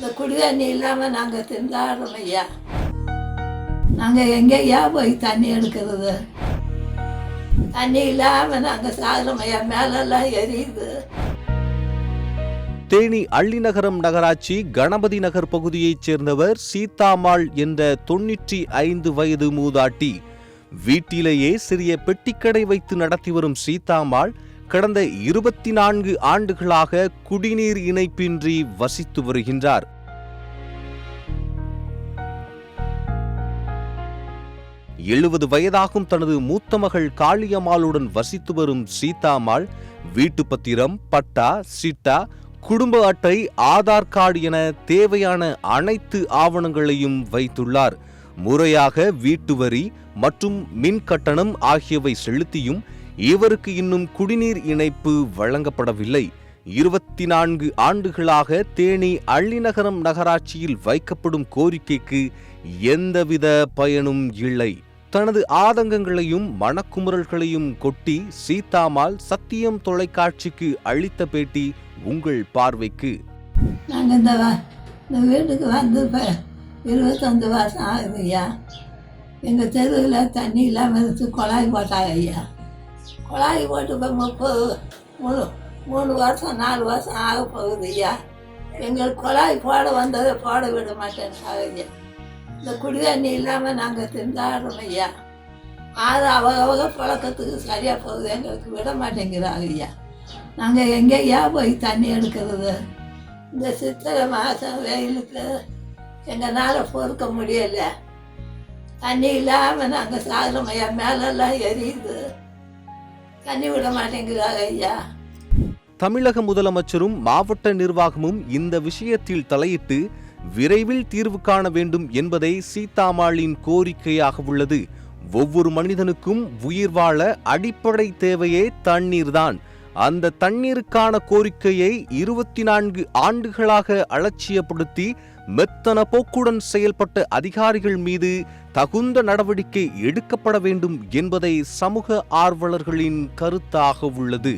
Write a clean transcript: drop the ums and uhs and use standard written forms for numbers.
இந்த குடி தண்ணி இல்லாமல் நாங்கள் திண்டாடுறோம் ஐயா. நாங்கள் எங்கேயா போய் தண்ணி எடுக்கிறது? தண்ணி இல்லாமல் நாங்கள் சாகுறோம் ஐயா. மேலெல்லாம் எரியுது. தேனி அள்ளிநகரம் நகராட்சி கணபதி நகர் பகுதியைச் சேர்ந்தவர் சீதாம்மாள் என்ற 95 வயது மூதாட்டி. வீட்டிலேயே சிறிய பெட்டிக்கடை வைத்து நடத்தி வரும் சீதாம்மாள் கடந்த 24 ஆண்டுகளாக குடிநீர் இணைப்பின்றி வசித்து வருகின்றார். வயதாகும் தனது மூத்த மகள் காளியம்மாளுடன் வசித்து வரும் சீதாம்மாள் வீட்டு பத்திரம், பட்டா, சிட்டா, குடும்ப அட்டை, ஆதார் கார்டு என தேவையான அனைத்து ஆவணங்களையும் வைத்துள்ளார். முறையாக வீட்டு வரி மற்றும் மின் கட்டணம் ஆகியவை செலுத்தியும் இவருக்கு இன்னும் குடிநீர் இணைப்பு வழங்கப்படவில்லை. 24 ஆண்டுகளாக தேனி அள்ளிநகரம் நகராட்சியில் வைக்கப்படும் கோரிக்கைக்கு எந்தவித பயனும் இல்லை. தனது ஆதங்கங்களையும் மனக்குமுறல்களையும் கொட்டி சீதாம்மாள் சத்தியம் தொலைக்காட்சிக்கு அளித்த பேட்டி உங்கள் பார்வைக்கு. நாங்கள் இந்த வீட்டுக்கு வந்து இப்போ 25 வருஷம் ஆகுது ஐயா. எங்கள் தெருவில் தண்ணி இல்லாமல் இருந்து குழாய் போட்டாங்க ஐயா. குழாய் போட்டு இப்போ 3 வருஷம் 4 வருஷம் ஆக போகுது ஐயா. எங்களுக்கு குழாய் போட வந்ததை போட விட மாட்டேன்ட்டாங்க ஐயா. இந்த குடி தண்ணி இல்லாமல் நாங்கள் திண்டாடுறோம் ஐயா. அது அவங்க பழக்கத்துக்கு சரியாக போகுது, எங்களுக்கு விட மாட்டேங்கிறாங்க ஐயா. நாங்கள் எங்கேயா போய் தண்ணி எடுக்கிறது? இந்த சித்திரை மாதம் வெயிலுக்கு எங்களால் பொறுக்க முடியலை. தண்ணி இல்லாமல் நாங்கள் சாகுறோம் ஐயா. மேலெல்லாம் எரியுது. தண்ணி விட மாட்டேங்கிறாங்க ஐயா. தமிழக முதலமைச்சரும் மாவட்ட நிர்வாகமும் இந்த விஷயத்தில் தலையிட்டு விரைவில் தீர்வு காண வேண்டும் என்பதே சீதாம்மாளின் கோரிக்கையாக உள்ளது. ஒவ்வொரு மனிதனுக்கும் உயிர் வாழ அடிப்படை தேவையே தண்ணீர்தான். அந்த தண்ணீருக்கான கோரிக்கையை 24 ஆண்டுகளாக அலட்சியப்படுத்தி மெத்தன போக்குடன் செயல்பட்ட அதிகாரிகள் மீது தகுந்த நடவடிக்கை எடுக்கப்பட வேண்டும் என்பதை சமூக ஆர்வலர்களின் கருத்தாக உள்ளது.